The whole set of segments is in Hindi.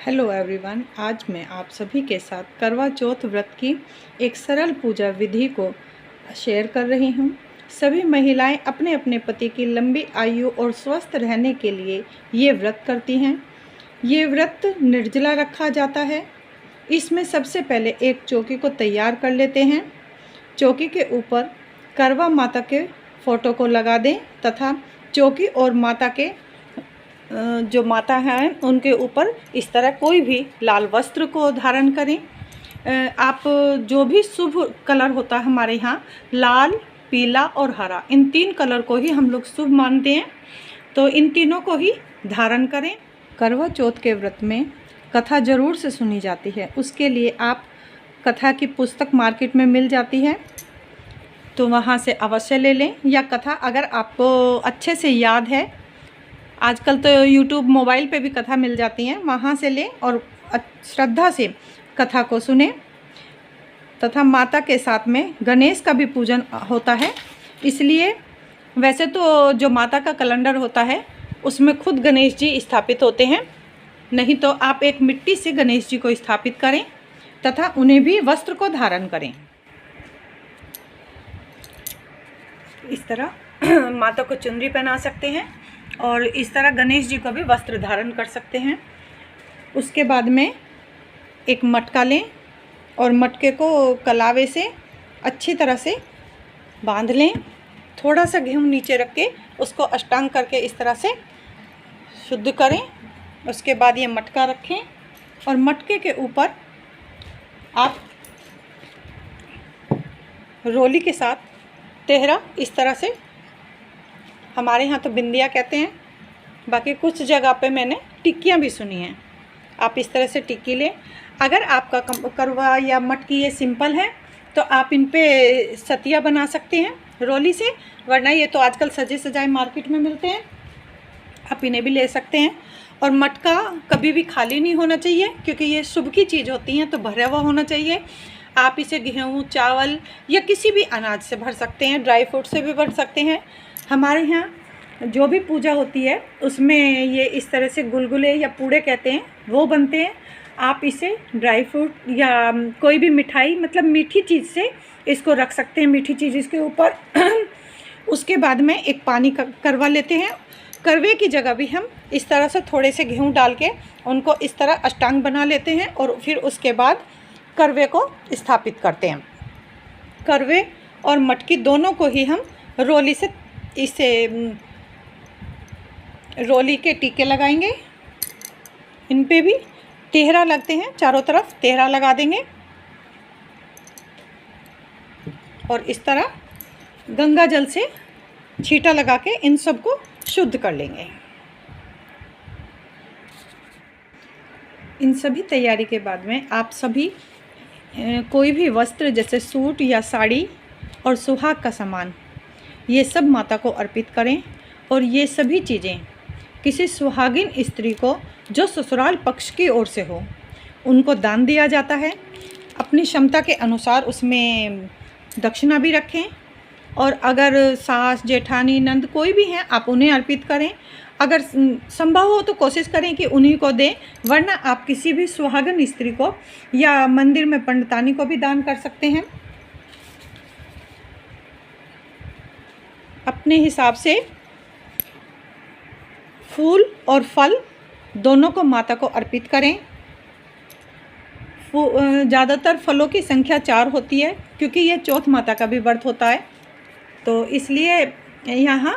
हेलो एवरीवन, आज मैं आप सभी के साथ करवा चौथ व्रत की एक सरल पूजा विधि को शेयर कर रही हूँ। सभी महिलाएं अपने अपने पति की लंबी आयु और स्वस्थ रहने के लिए ये व्रत करती हैं। ये व्रत निर्जला रखा जाता है। इसमें सबसे पहले एक चौकी को तैयार कर लेते हैं। चौकी के ऊपर करवा माता के फ़ोटो को लगा दें तथा चौकी और माता के जो माता हैं उनके ऊपर इस तरह कोई भी लाल वस्त्र को धारण करें। आप जो भी शुभ कलर होता है हमारे यहाँ लाल, पीला और हरा, इन तीन कलर को ही हम लोग शुभ मानते हैं, तो इन तीनों को ही धारण करें। करवा चौथ के व्रत में कथा ज़रूर से सुनी जाती है। उसके लिए आप कथा की पुस्तक मार्केट में मिल जाती है तो वहाँ से अवश्य ले लें, या कथा अगर आपको अच्छे से याद है, आजकल तो यूट्यूब मोबाइल पे भी कथा मिल जाती हैं, वहाँ से लें और श्रद्धा से कथा को सुने। तथा माता के साथ में गणेश का भी पूजन होता है, इसलिए वैसे तो जो माता का कैलेंडर होता है उसमें खुद गणेश जी स्थापित होते हैं, नहीं तो आप एक मिट्टी से गणेश जी को स्थापित करें तथा उन्हें भी वस्त्र को धारण करें। इस तरह माता को चुनरी पहना सकते हैं और इस तरह गणेश जी को भी वस्त्र धारण कर सकते हैं। उसके बाद में एक मटका लें और मटके को कलावे से अच्छी तरह से बांध लें। थोड़ा सा गेहूँ नीचे रख के उसको अष्टांग करके इस तरह से शुद्ध करें। उसके बाद ये मटका रखें और मटके के ऊपर आप रोली के साथ तेहरा इस तरह से, हमारे यहाँ तो बिंदिया कहते हैं, बाकी कुछ जगह पे मैंने टिक्कियाँ भी सुनी हैं, आप इस तरह से टिक्की लें। अगर आपका करवा या मटकी ये सिंपल है तो आप इन पे सतिया बना सकते हैं रोली से, वरना ये तो आजकल सजे सजाए मार्केट में मिलते हैं, आप इन्हें भी ले सकते हैं। और मटका कभी भी खाली नहीं होना चाहिए, क्योंकि ये शुभ की चीज़ होती हैं तो भरा हुआ होना चाहिए। आप इसे गेहूँ, चावल या किसी भी अनाज से भर सकते हैं, ड्राई फ्रूट से भी भर सकते हैं। हमारे यहाँ जो भी पूजा होती है उसमें ये इस तरह से गुलगुले या पूड़े कहते हैं वो बनते हैं। आप इसे ड्राई फ्रूट या कोई भी मिठाई, मतलब मीठी चीज़ से इसको रख सकते हैं, मीठी चीज़ इसके ऊपर। उसके बाद में एक पानी का करवा लेते हैं। करवे की जगह भी हम इस तरह से थोड़े से गेहूँ डाल के उनको इस तरह अष्टांग बना लेते हैं और फिर उसके बाद करवे को स्थापित करते हैं। करवे और मटकी दोनों को ही हम रोली से इसे रोली के टीके लगाएंगे। इन पे भी तेहरा लगते हैं, चारों तरफ तेहरा लगा देंगे और इस तरह गंगा जल से छींटा लगा के इन सबको शुद्ध कर लेंगे। इन सभी तैयारी के बाद में आप सभी कोई भी वस्त्र जैसे सूट या साड़ी और सुहाग का सामान, ये सब माता को अर्पित करें। और ये सभी चीज़ें किसी सुहागिन स्त्री को जो ससुराल पक्ष की ओर से हो उनको दान दिया जाता है। अपनी क्षमता के अनुसार उसमें दक्षिणा भी रखें, और अगर सास, जेठानी, नंद कोई भी हैं आप उन्हें अर्पित करें। अगर संभव हो तो कोशिश करें कि उन्हीं को दें, वरना आप किसी भी सुहागन स्त्री को या मंदिर में पंडितानी को भी दान कर सकते हैं। अपने हिसाब से फूल और फल दोनों को माता को अर्पित करें। ज़्यादातर फलों की संख्या 4 होती है, क्योंकि ये चौथ माता का भी व्रत होता है, तो इसलिए यहाँ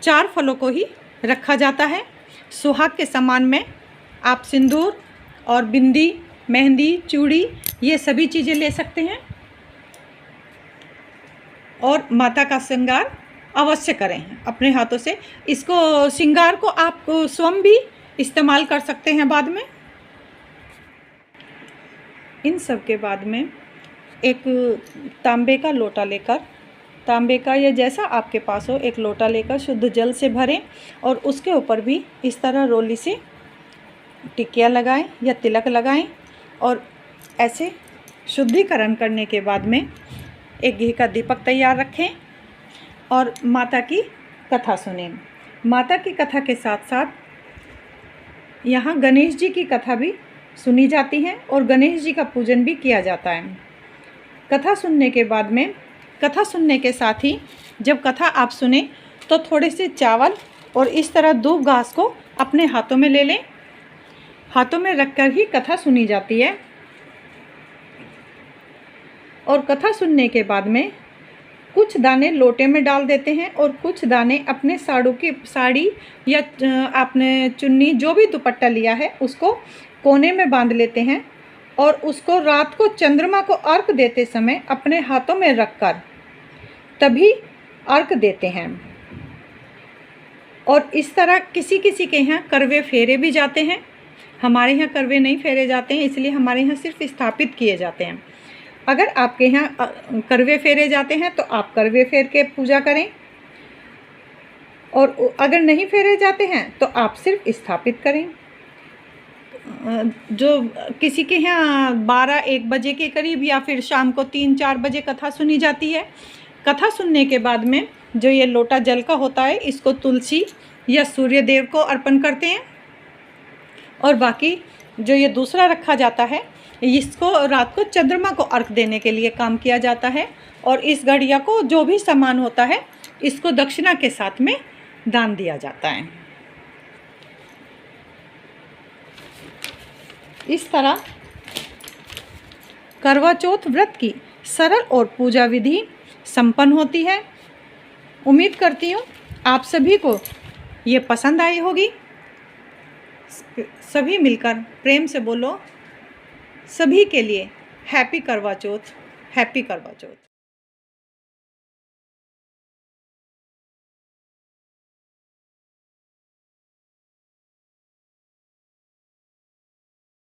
4 फलों को ही रखा जाता है। सुहाग के सामान में आप सिंदूर और बिंदी, मेहंदी, चूड़ी, ये सभी चीज़ें ले सकते हैं। और माता का श्रृंगार अवश्य करें अपने हाथों से। इसको श्रृंगार को आप स्वयं भी इस्तेमाल कर सकते हैं बाद में। इन सब के बाद में एक तांबे का लोटा लेकर, तांबे का या जैसा आपके पास हो, एक लोटा लेकर शुद्ध जल से भरें और उसके ऊपर भी इस तरह रोली से टिकिया लगाएं या तिलक लगाएं। और ऐसे शुद्धिकरण करने के बाद में एक घी का दीपक तैयार रखें और माता की कथा सुनें। माता की कथा के साथ साथ यहाँ गणेश जी की कथा भी सुनी जाती है और गणेश जी का पूजन भी किया जाता है। कथा सुनने के बाद में, कथा सुनने के साथ ही जब कथा आप सुने तो थोड़े से चावल और इस तरह दूब घास को अपने हाथों में ले लें। हाथों में रखकर ही कथा सुनी जाती है। और कथा सुनने के बाद में कुछ दाने लोटे में डाल देते हैं और कुछ दाने अपने साड़ी या आपने चुन्नी जो भी दुपट्टा लिया है उसको कोने में बांध लेते हैं और उसको रात को चंद्रमा को अर्घ देते समय अपने हाथों में रखकर तभी अर्घ देते हैं। और इस तरह किसी किसी के यहाँ करवे फेरे भी जाते हैं। हमारे यहाँ करवे नहीं फेरे जाते हैं, इसलिए हमारे यहाँ सिर्फ स्थापित किए जाते हैं। अगर आपके यहाँ करवे फेरे जाते हैं तो आप करवे फेर के पूजा करें, और अगर नहीं फेरे जाते हैं तो आप सिर्फ स्थापित करें। जो किसी के यहाँ 12-1 बजे के करीब या फिर शाम को 3-4 बजे कथा सुनी जाती है। कथा सुनने के बाद में जो ये लोटा जल का होता है इसको तुलसी या सूर्य देव को अर्पण करते हैं, और बाकी जो ये दूसरा रखा जाता है इसको रात को चंद्रमा को अर्घ देने के लिए काम किया जाता है। और इस घड़िया को जो भी सामान होता है इसको दक्षिणा के साथ में दान दिया जाता है। इस तरह करवा चौथ व्रत की सरल और पूजा विधि संपन्न होती है। उम्मीद करती हूँ आप सभी को ये पसंद आई होगी। सभी मिलकर प्रेम से बोलो, सभी के लिए हैप्पी करवा चौथ, हैप्पी करवा चौथ।